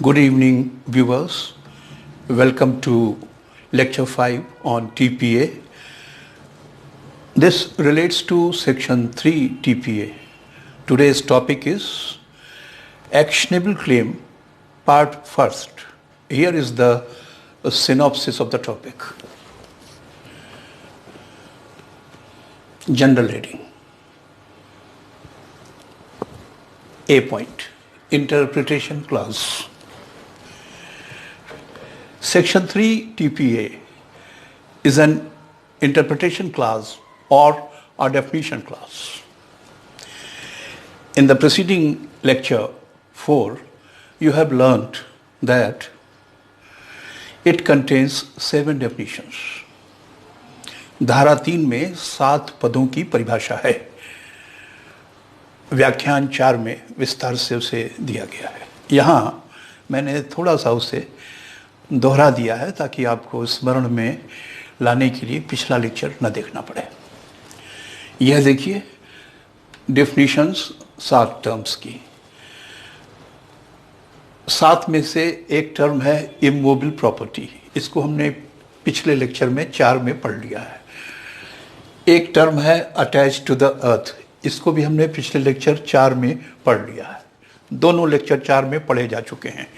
Good evening, viewers. Welcome to Lecture 5 on TPA. This relates to Section 3 TPA. Today's topic is Actionable Claim, Part 1st. Here is the synopsis of the topic. General heading. A point. Interpretation clause. Section 3 TPA is an interpretation clause or a definition clause. In the preceding lecture 4, you have learnt that it contains 7 definitions. धारा 3 में 7 पदों की परिभाषा है. व्याख्यान 4 में विस्तार से उसे दिया गया है. यहाँ मैंने थोड़ा सा उसे दोहरा दिया है ताकि आपको स्मरण में लाने के लिए पिछला लेक्चर न देखना पड़े. यह देखिए डेफिनेशंस 7 टर्म्स की. 7 में से एक टर्म है इमोबिल प्रॉपर्टी. इसको हमने पिछले लेक्चर में 4 में पढ़ लिया है. एक टर्म है अटैच टू द अर्थ. इसको भी हमने पिछले लेक्चर 4 में पढ़ लिया है. दोनों लेक्चर 4 में पढ़े जा चुके हैं.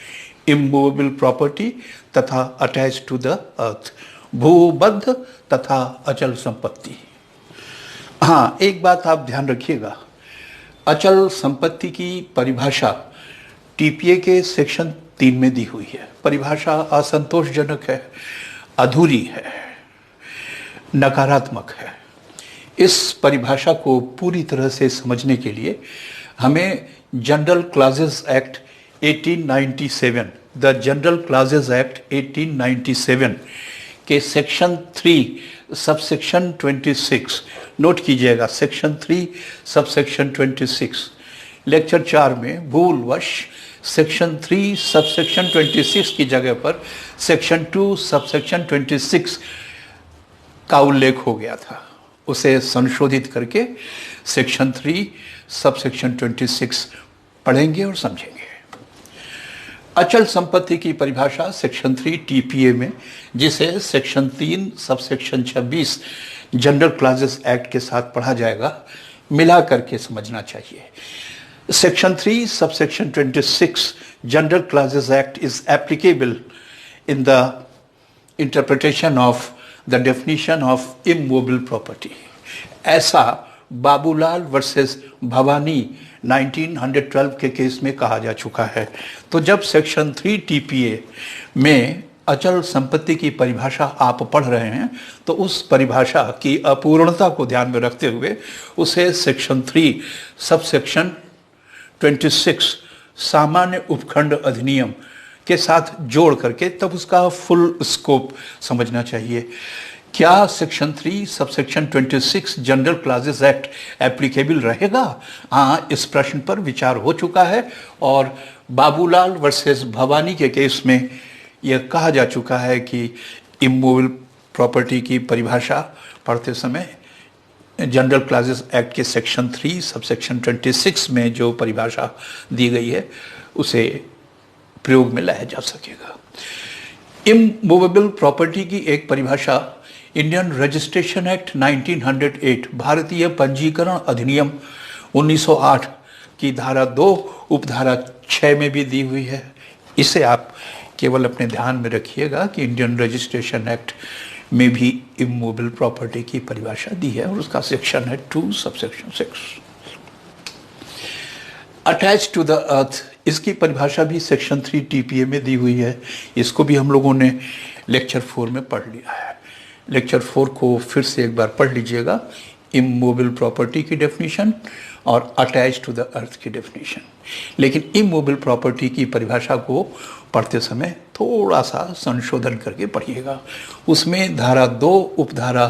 इमूवेबल प्रॉपर्टी तथा अटैच टू द अर्थ, भूबद्ध तथा अचल संपत्ति. हाँ, एक बात आप ध्यान रखिएगा, अचल संपत्ति की परिभाषा टीपीए के सेक्शन 3 में दी हुई है. परिभाषा असंतोषजनक है, अधूरी है, नकारात्मक है. इस परिभाषा को पूरी तरह से समझने के लिए हमें general clauses act 1897, the general clauses act 1897 के सेक्शन 3 सबसेक्शन 26, नोट कीजिएगा सेक्शन 3 सबसेक्शन 26, लेक्चर 4 में भूलवश सेक्शन 3 सबसेक्शन 26 की जगह पर सेक्शन 2 सबसेक्शन 26 का उल्लेख हो गया था. उसे संशोधित करके सेक्शन 3 सबसेक्शन 26 पढ़ेंगे और समझेंगे. अचल संपत्ति की परिभाषा सेक्शन 3 टीपीए में, जिसे section 3 subsection 26 general clauses act के साथ पढ़ा जाएगा, मिला करके समझना चाहिए. Section 3 subsection 26 general clauses act is applicable in the interpretation of the definition of immovable property. ऐसा बाबूलाल वर्सेस भवानी 1912 के केस में कहा जा चुका है. तो जब सेक्शन 3 टीपीए में अचल संपत्ति की परिभाषा आप पढ़ रहे हैं तो उस परिभाषा की अपूर्णता को ध्यान में रखते हुए उसे सेक्शन 3 सबसेक्शन 26 सामान्य उपखंड अधिनियम के साथ जोड़ करके तब उसका फुल स्कोप समझना चाहिए. क्या section 3 subsection 26 general clauses act applicable रहेगा? हाँ, इस प्रश्न पर विचार हो चुका है और बाबूलाल वर्सेस भवानी के केस में यह कहा जा चुका है कि इमूवेबल प्रॉपर्टी की परिभाषा पढ़ते समय जनरल क्लॉजेस एक्ट के सेक्शन 3 सबसेक्शन 26 में जो परिभाषा दी गई है उसे प्रयोग में लाया जा सकेगा. इमूवेबल प्रॉपर्टी की एक परिभाषा इंडियन रजिस्ट्रेशन एक्ट 1908, भारतीय पंजीकरण अधिनियम 1908 की धारा 2 उपधारा 6 में भी दी हुई है. इसे आप केवल अपने ध्यान में रखिएगा कि इंडियन रजिस्ट्रेशन एक्ट में भी इमूवेबल प्रॉपर्टी की परिभाषा दी है और उसका सेक्शन है 2 subsection 6. Attach to the earth, इसकी परिभाषा भी सेक्शन 3 टीपीए में दी हुई है. इसको भी हम लोगों ने लेक्चर 4 में पढ़ लिया है. लेक्चर 4 को फिर से एक बार पढ़ लीजिएगा. इमूवेबल प्रॉपर्टी की डेफिनेशन और अटैच टू द अर्थ की डेफिनेशन. लेकिन इमूवेबल प्रॉपर्टी की परिभाषा को पढ़ते समय थोड़ा सा संशोधन करके पढ़िएगा. उसमें धारा 2 उपधारा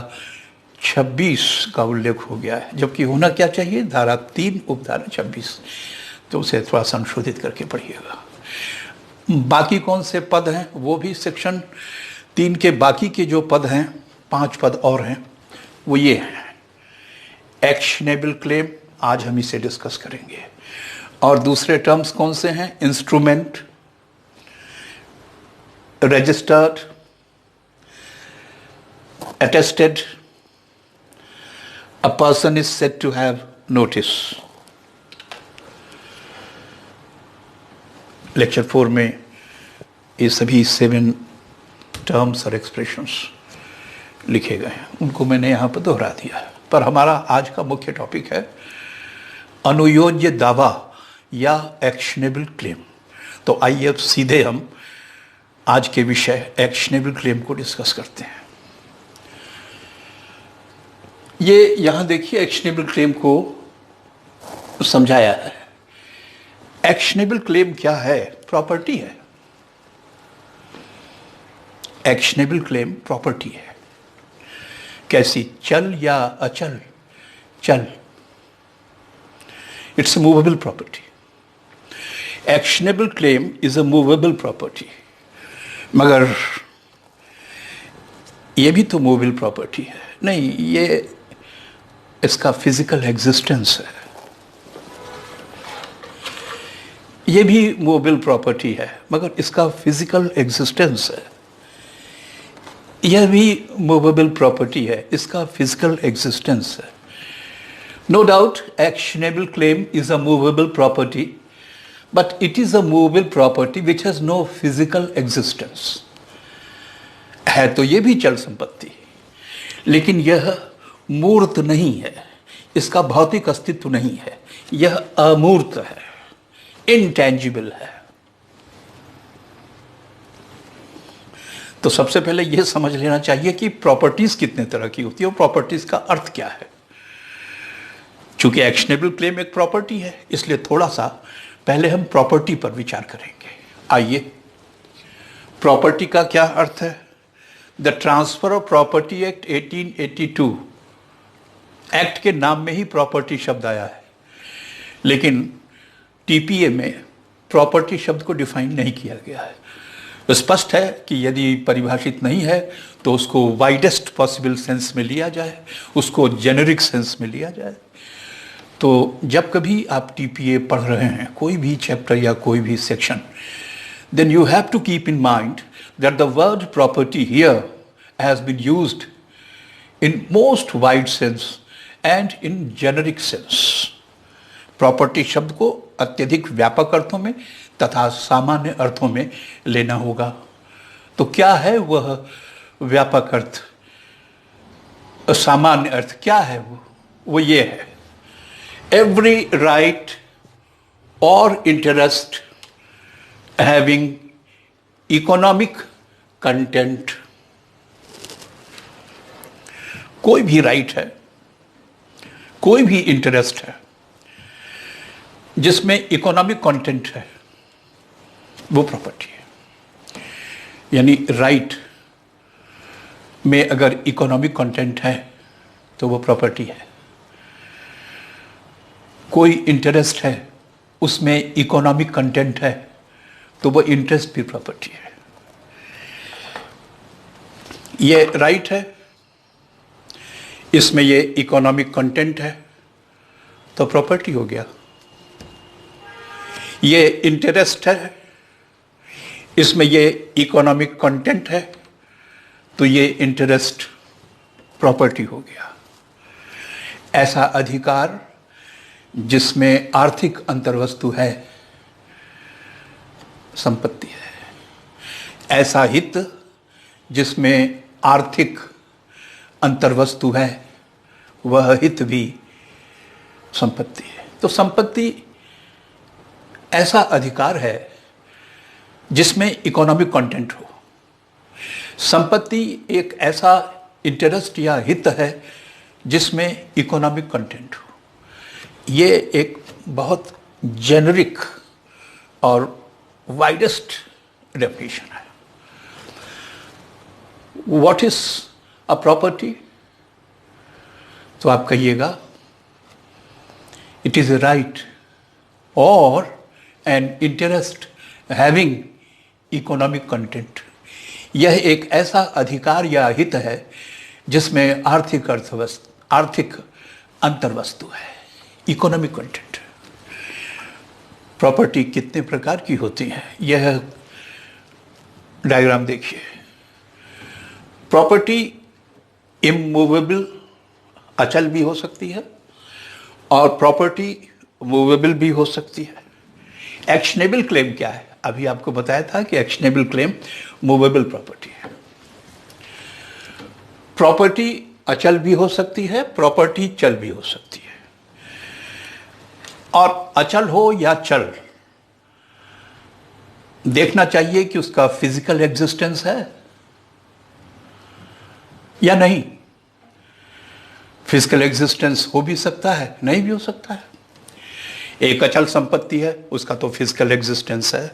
26 का उल्लेख हो गया है, जबकि होना क्या चाहिए धारा 3 उपधारा 26. तो उसे थोड़ा संशोधित करके पढ़िएगा. बाकी कौन से पद हैं वो भी सेक्शन 3 के बाकी के जो पद हैं, 5 पद और हैं, वो ये हैं. एक्शनेबल क्लेम, आज हम इसे डिस्कस करेंगे. और दूसरे टर्म्स कौन से हैं? Instrument, registered, attested, a person is said to have notice. Lecture 4 में ये सभी 7 टर्म्स और एक्सप्रेशंस लिखे गए हैं, उनको मैंने यहाँ पर दोहरा दिया है। पर हमारा आज का मुख्य टॉपिक है अनुयोज्य दावा या एक्शनेबल क्लेम। तो आइए अब सीधे हम आज के विषय एक्शनेबल क्लेम को डिस्कस करते हैं। ये यहाँ देखिए एक्शनेबल क्लेम को समझाया है। एक्शनेबल क्लेम क्या है? प्रॉपर्टी है। एक्शनेबल क्लेम प्रॉपर्टी है। कैसी? चल या अचल? चल, it's a movable property. Actionable claim is a movable property. मगर ये भी तो मूवेबल प्रॉपर्टी है। नहीं, ये इसका फिजिकल एग्जिस्टेंस है। ये भी मूवेबल प्रॉपर्टी है मगर इसका फिजिकल एग्जिस्टेंस है। यह भी मूवेबल प्रॉपर्टी है, इसका फिजिकल एग्जिस्टेंस है। No doubt actionable claim is a movable property, but it is a movable property which has no physical existence. है तो ये भी चल संपत्ति, लेकिन यह मूर्त नहीं है, इसका भौतिक अस्तित्व नहीं है, यह अमूर्त है, इंटेंजिबल है। तो सबसे पहले यह समझ लेना चाहिए कि प्रॉपर्टीज कितने तरह की होती है और प्रॉपर्टीज का अर्थ क्या है। चूंकि एक्शनेबल क्लेम एक प्रॉपर्टी है, इसलिए थोड़ा सा पहले हम प्रॉपर्टी पर विचार करेंगे। आइए, प्रॉपर्टी का क्या अर्थ है? The transfer of property act 1882 act के नाम में ही प्रॉपर्टी शब्द आया है, लेकिन टीपीए में प्रॉपर्टी शब्द को डिफाइन नहीं किया गया है। तो स्पष्ट है कि यदि परिभाषित नहीं है तो उसको वाइडेस्ट पॉसिबल सेंस में लिया जाए, उसको जेनेरिक सेंस में लिया जाए। तो जब कभी आप टीपीए पढ़ रहे हैं, कोई भी चैप्टर या कोई भी section, then you have to keep in mind that the word property here has been used in most wide sense and in generic sense. Property शब्द को अत्यधिक व्यापक अर्थों में तथा सामान्य अर्थों में लेना होगा। तो क्या है वह व्यापक अर्थ? सामान्य अर्थ क्या है? वो ये है, एवरी राइट और इंटरेस्ट हैविंग इकोनॉमिक कंटेंट। कोई भी राइट है, कोई भी इंटरेस्ट है जिसमें इकोनॉमिक कंटेंट है, वो प्रॉपर्टी है। यानी राइट में अगर इकोनॉमिक कंटेंट है तो वो प्रॉपर्टी है। कोई इंटरेस्ट है, उसमें इकोनॉमिक कंटेंट है, तो वो इंटरेस्ट भी प्रॉपर्टी है। ये राइट है, इसमें ये इकोनॉमिक कंटेंट है, तो प्रॉपर्टी हो गया। ये इंटरेस्ट है, इसमें ये इकोनॉमिक कंटेंट है, तो ये इंटरेस्ट प्रॉपर्टी हो गया। ऐसा अधिकार जिसमें आर्थिक अंतर्वस्तु है, संपत्ति है। ऐसा हित जिसमें आर्थिक अंतर्वस्तु है, वह हित भी संपत्ति है। तो संपत्ति ऐसा अधिकार है जिसमें इकोनॉमिक कंटेंट हो। संपत्ति एक ऐसा इंटरेस्ट या हित है जिसमें इकोनॉमिक कंटेंट हो। ये एक बहुत जेनरिक और वाइडेस्ट डेफिनेशन है। What is a property? तो आप कहिएगा इट इज ए राइट और an interest having economic content. यह एक ऐसा अधिकार या हित है जिसमें आर्थिक अंतर्वस्तु है, इकोनॉमिक कंटेंट। प्रॉपर्टी कितने प्रकार की होती है? यह डायग्राम देखिए। प्रॉपर्टी इमूवेबल अचल भी हो सकती है और प्रॉपर्टी मूवेबल भी हो सकती है। एक्शनेबल क्लेम क्या है? अभी आपको बताया था कि एक्शनेबल क्लेम मूवेबल प्रॉपर्टी है। प्रॉपर्टी अचल भी हो सकती है, प्रॉपर्टी चल भी हो सकती है। और अचल हो या चल, देखना चाहिए कि उसका फिजिकल एग्जिस्टेंस है या नहीं। फिजिकल एग्जिस्टेंस हो भी सकता है, नहीं भी हो सकता है। एक अचल संपत्ति है, उसका तो फिजिकल एग्जिस्टेंस है।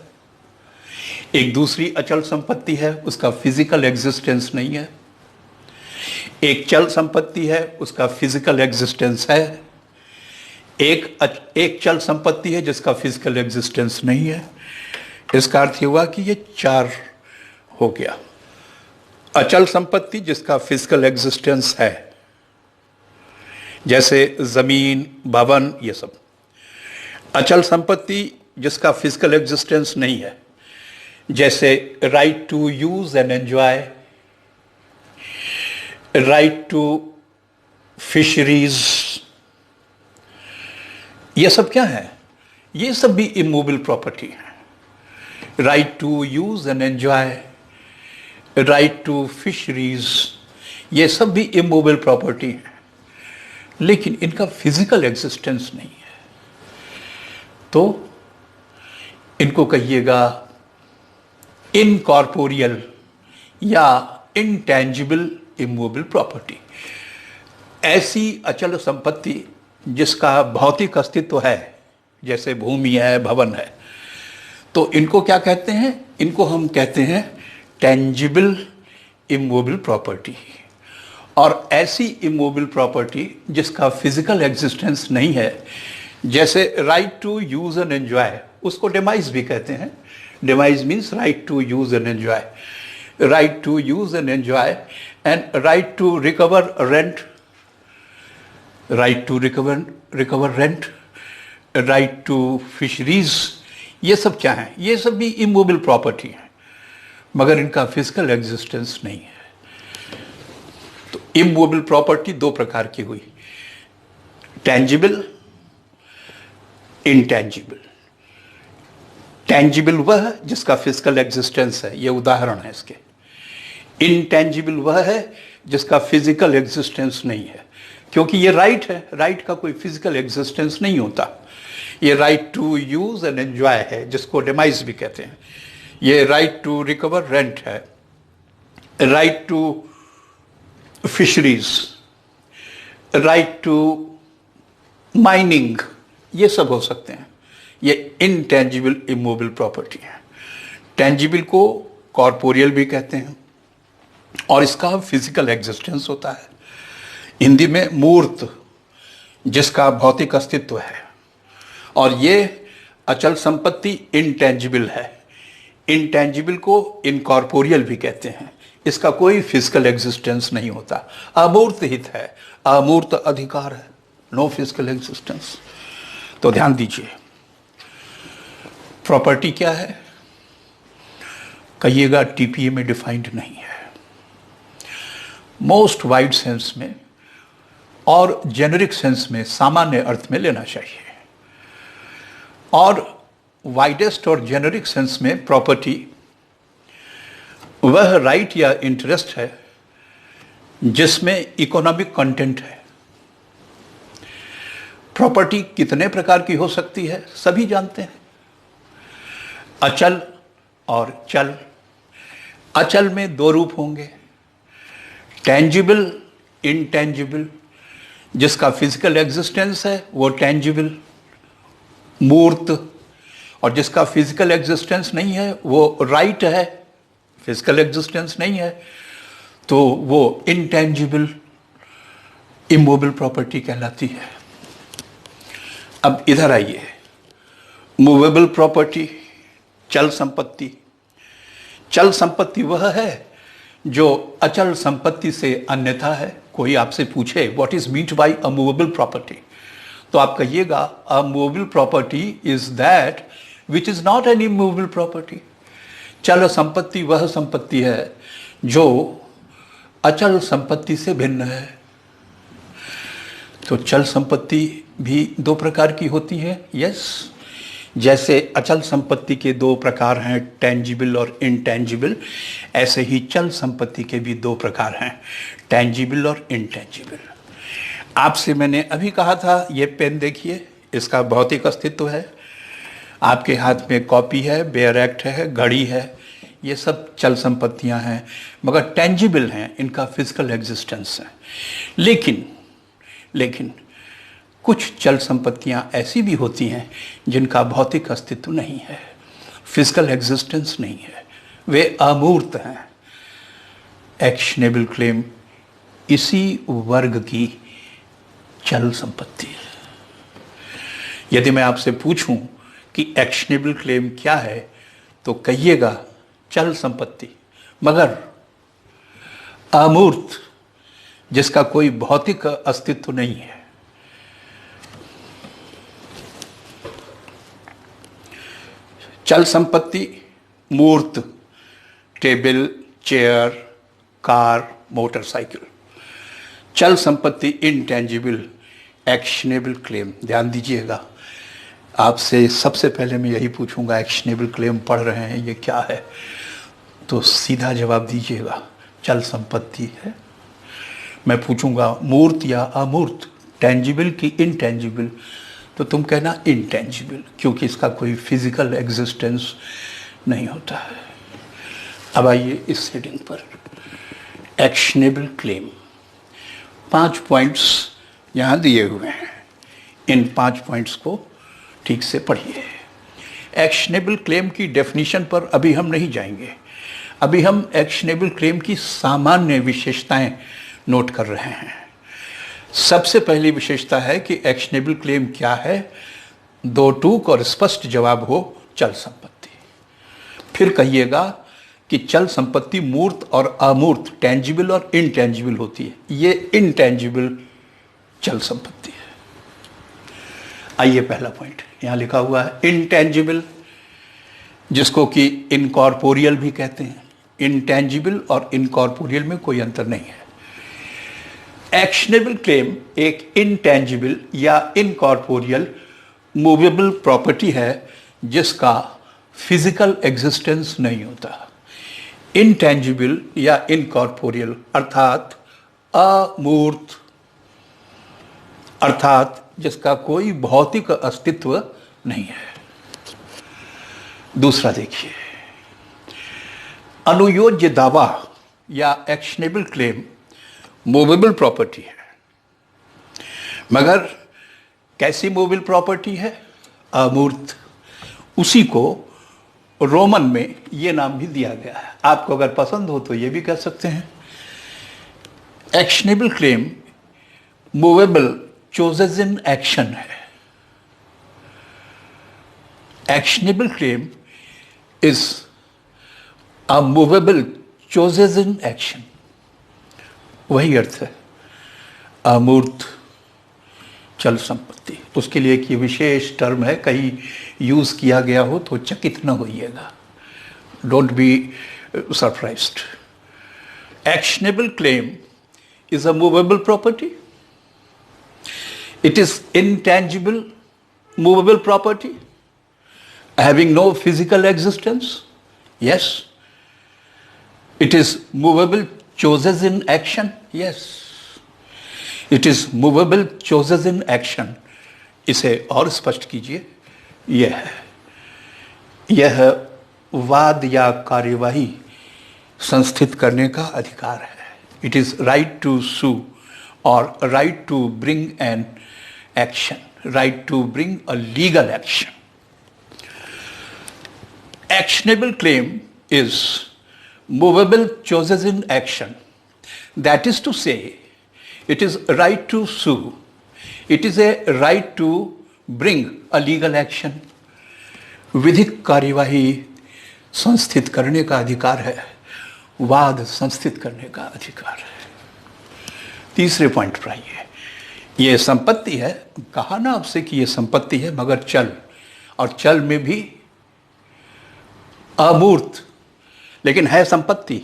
एक दूसरी अचल संपत्ति है, उसका फिजिकल एग्जिस्टेंस नहीं है। एक चल संपत्ति है, उसका फिजिकल एग्जिस्टेंस है। एक चल संपत्ति है जिसका फिजिकल एग्जिस्टेंस नहीं है। इसका अर्थ हुआ कि ये चार हो गया। अचल संपत्ति जिसका फिजिकल एग्जिस्टेंस है, जैसे जमीन, भवन, ये सब। अचल संपत्ति जिसका फिजिकल एग्जिस्टेंस नहीं है, जैसे right to use and enjoy, right to fisheries, ये सब क्या है? ये सब भी इमूवेबल प्रॉपर्टी है। Right to use and enjoy, right to fisheries, ये सब भी इमूवेबल प्रॉपर्टी है, लेकिन इनका फिजिकल एग्जिस्टेंस नहीं है। तो इनको कहिएगा इनकॉर्पोरियल या इंटेंजिबल इमूवेबल प्रॉपर्टी। ऐसी अचल संपत्ति जिसका भौतिक अस्तित्व है, जैसे भूमि है, भवन है, तो इनको क्या कहते हैं? इनको हम कहते हैं टेंजिबल इमूवेबल प्रॉपर्टी। और ऐसी इमूवेबल प्रॉपर्टी जिसका फिजिकल एग्जिस्टेंस नहीं है, जैसे right to use and enjoy, उसको डेमाइज भी कहते हैं। Demise means right to use and enjoy, right to use and enjoy and right to recover rent, right to recover rent, right to fisheries, ये सब क्या है? ये सब भी इमूवेबल प्रॉपर्टी है, मगर इनका फिजिकल एग्जिस्टेंस नहीं है। तो इमूवेबल प्रॉपर्टी दो प्रकार की हुई, टेंजिबल, इंटेंजिबल। टेंजिबल वह जिसका फिजिकल एग्जिस्टेंस है, ये उदाहरण है इसके। इंटेंजिबल वह है जिसका फिजिकल एग्जिस्टेंस नहीं है, क्योंकि ये राइट है, राइट का कोई फिजिकल एग्जिस्टेंस नहीं होता। ये right to use and enjoy है, जिसको डेमाइज भी कहते हैं। ये राइट टू रिकवर रेंट है, right to fisheries, right to mining, ये सब हो सकते हैं। ये इनटेंजिबल इमूवेबल प्रॉपर्टी है। टेंजिबल को कॉर्पोरियल भी कहते हैं और इसका फिजिकल एग्जिस्टेंस होता है। हिंदी में मूर्त, जिसका भौतिक अस्तित्व है। और ये अचल संपत्ति इंटेंजिबल है। इंटेंजिबल को इनकॉर्पोरियल भी कहते हैं, इसका कोई फिजिकल एग्जिस्टेंस नहीं होता, अमूर्त हित है, अमूर्त अधिकार है, नो फिजिकल एग्जिस्टेंस। तो ध्यान दीजिए, प्रॉपर्टी क्या है? कहिएगा टीपीए में डिफाइंड नहीं है। मोस्ट वाइड सेंस में और जेनेरिक सेंस में, सामान्य अर्थ में लेना चाहिए। और वाइडेस्ट और जेनेरिक सेंस में प्रॉपर्टी वह राइट या इंटरेस्ट है जिसमें इकोनॉमिक कंटेंट है। प्रॉपर्टी कितने प्रकार की हो सकती है सभी जानते हैं, अचल और चल। अचल में दो रूप होंगे, टेंजिबल, इंटेंजिबल। जिसका फिजिकल एग्जिस्टेंस है वो टेंजिबल, मूर्त, और जिसका फिजिकल एग्जिस्टेंस नहीं है वो राइट है, फिजिकल एग्जिस्टेंस नहीं है, तो वो इंटेंजिबल इमूवेबल प्रॉपर्टी कहलाती है। अब इधर आइए, मूवेबल प्रॉपर्टी, चल संपत्ति। चल संपत्ति वह है जो अचल संपत्ति से अन्यथा है। कोई आपसे पूछे what is meant by a movable property, तो आप कहिएगा अ movable property is that which is not an immovable property. चल संपत्ति वह संपत्ति है जो अचल संपत्ति से भिन्न है। तो चल संपत्ति भी दो प्रकार की होती है, यस। जैसे अचल संपत्ति के दो प्रकार हैं, टेंजिबल और इनटेंजिबल, ऐसे ही चल संपत्ति के भी दो प्रकार हैं, टेंजिबल और इनटेंजिबल। आपसे मैंने अभी कहा था, ये पेन देखिए, इसका भौतिक अस्तित्व है। आपके हाथ में कॉपी है, बेयर एक्ट है, घड़ी है, ये सब चल संपत्तियां हैं, मगर टेंजिबल हैं, इनका फिजिकल एग्जिस्टेंस है। लेकिन कुछ चल संपत्तियां ऐसी भी होती हैं जिनका भौतिक अस्तित्व नहीं है, फिजिकल एग्जिस्टेंस नहीं है, वे अमूर्त हैं। एक्शनेबल क्लेम इसी वर्ग की चल संपत्ति है। यदि मैं आपसे पूछूं कि एक्शनेबल क्लेम क्या है, तो कहिएगा चल संपत्ति, मगर अमूर्त, जिसका कोई भौतिक अस्तित्व नहीं है। चल संपत्ति मूर्त, टेबल, चेयर, कार, मोटरसाइकिल। चल संपत्ति इनटेंजिबल, एक्शनेबल क्लेम। ध्यान दीजिएगा, आपसे सबसे पहले मैं यही पूछूंगा, एक्शनेबल क्लेम पढ़ रहे हैं, ये क्या है? तो सीधा जवाब दीजिएगा, चल संपत्ति है। मैं पूछूंगा मूर्त या अमूर्त, टेंजिबल की इनटेंजिबल, तो तुम कहना इनटेंजिबल, क्योंकि इसका कोई फिजिकल एग्जिस्टेंस नहीं होता है। अब आइए इस हेडिंग पर, एक्शनेबल क्लेम। 5 पॉइंट्स यहाँ दिए हुए हैं, इन 5 पॉइंट्स को ठीक से पढ़िए। एक्शनेबल क्लेम की डेफिनेशन पर अभी हम नहीं जाएंगे, अभी हम एक्शनेबल क्लेम की सामान्य विशेषताएं नोट कर रहे हैं। सबसे पहली विशेषता है कि एक्शनेबल क्लेम क्या है? दो टूक और स्पष्ट जवाब हो, चल संपत्ति। फिर कहिएगा कि चल संपत्ति मूर्त और अमूर्त, टेंजिबल और इनटेंजिबल होती है, ये इनटेंजिबल चल संपत्ति है। आइए पहला पॉइंट, यहां लिखा हुआ है इनटेंजिबल, जिसको कि इनकॉर्पोरियल भी कहते हैं। इनटेंजिबल और इनकॉर्पोरियल में कोई अंतर नहीं है। एक्शनेबल क्लेम एक इनटेंजिबल या इनकॉर्पोरियल मूवेबल प्रॉपर्टी है जिसका फिजिकल एग्जिस्टेंस नहीं होता। इनटेंजिबल या इनकॉर्पोरियल अर्थात अमूर्त, अर्थात जिसका कोई भौतिक अस्तित्व नहीं है। दूसरा देखिए, अनुयोज्य दावा या एक्शनेबल क्लेम मूवेबल प्रॉपर्टी है, मगर कैसी मूवेबल प्रॉपर्टी है? अमूर्त। उसी को रोमन में ये नाम भी दिया गया है, आपको अगर पसंद हो तो ये भी कह सकते हैं। Actionable claim movable choses in action है। Actionable claim is a movable choses in action, वही अर्थ है अमूर्त चल संपत्ति। उसके लिए एक ये विशेष टर्म है, कहीं यूज किया गया हो तो चकित न होइएगा, don't be surprised. Actionable claim is a movable property, it is intangible movable property having no physical existence, yes. It is movable choices in action, yes. It is movable choices in action. इसे और स्पष्ट कीजिए, यह वाद या कार्यवाही संस्थित करने का अधिकार है। It is right to sue or right to bring an action, right to bring a legal action. Actionable claim is movable choices in action. That is to say, it is right to sue. It is a right to bring a legal action. विधिक कार्यवाही संस्थित करने का अधिकार है, वाद संस्थित करने का अधिकार है। तीसरे पॉइंट पर आइए, ये संपत्ति है, कहा ना आपसे कि ये संपत्ति है मगर चल, और चल में भी अमूर्त, लेकिन है संपत्ति,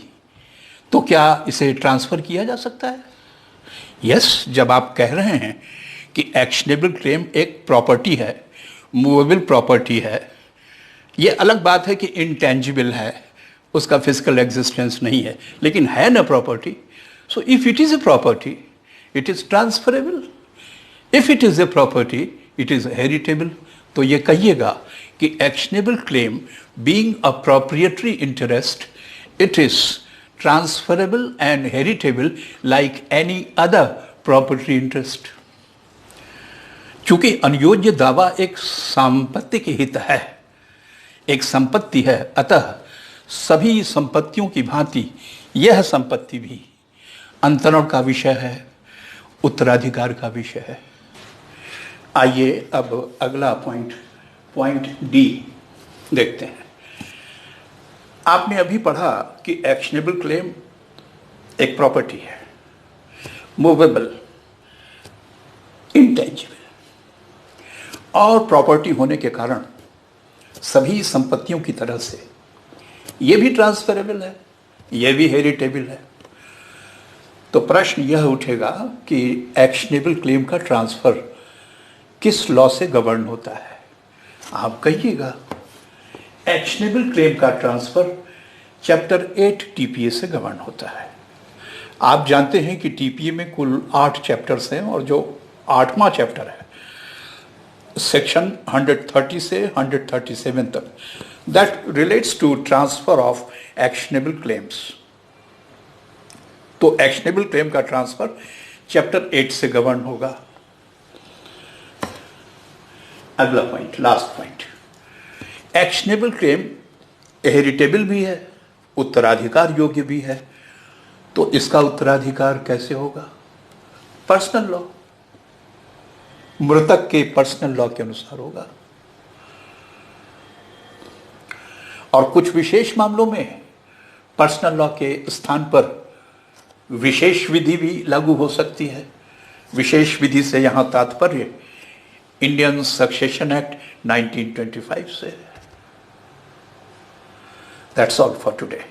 तो क्या इसे ट्रांसफर किया जा सकता है? यस, जब आप कह रहे हैं कि एक्शनेबल क्लेम एक प्रॉपर्टी है, मूवेबल प्रॉपर्टी है, ये अलग बात है कि इंटेंजिबल है, उसका फिजिकल एग्जिस्टेंस नहीं है, लेकिन है ना property, so if it is a property it is transferable, if it is a property it is heritable. तो ये कहिएगा कि actionable claim being a proprietary interest, it is transferable and heritable like any other property interest. चूंकि अनुयोज्य दावा एक संपत्तिक हित है, एक संपत्ति है, अतः सभी संपत्तियों की भांति यह संपत्ति भी अंतरण का विषय है, उत्तराधिकार का विषय है। आइए अब अगला पॉइंट डी देखते हैं। आपने अभी पढ़ा कि एक्शनेबल क्लेम एक प्रॉपर्टी है, मूवेबल, इंटेंजिबल, और प्रॉपर्टी होने के कारण सभी संपत्तियों की तरह से ये भी ट्रांसफरेबल है, ये भी हेरिटेबल है। तो प्रश्न यह उठेगा कि एक्शनेबल क्लेम का ट्रांसफर किस लॉ से गवर्न होता है? आप कहिएगा एक्शनेबल क्लेम का ट्रांसफर चैप्टर 8 टीपीए से गवर्न होता है। आप जानते हैं कि टीपीए में कुल 8 चैप्टर्स हैं और जो 8वां चैप्टर है सेक्शन 130 से 137 तक, that relates to transfer of actionable claims. तो एक्शनेबल क्लेम का ट्रांसफर चैप्टर 8 से गवर्न होगा। अगला point, last point, actionable claim heritable भी है, उत्तराधिकार योग्य भी है। तो इसका उत्तराधिकार कैसे होगा? पर्सनल लॉ, मृतक के पर्सनल लॉ के अनुसार होगा। और कुछ विशेष मामलों में पर्सनल लॉ के स्थान पर विशेष विधि भी लागू हो सकती है। विशेष विधि से यहां तात्पर्य इंडियन सक्सेशन एक्ट 1925 से। That's all for today.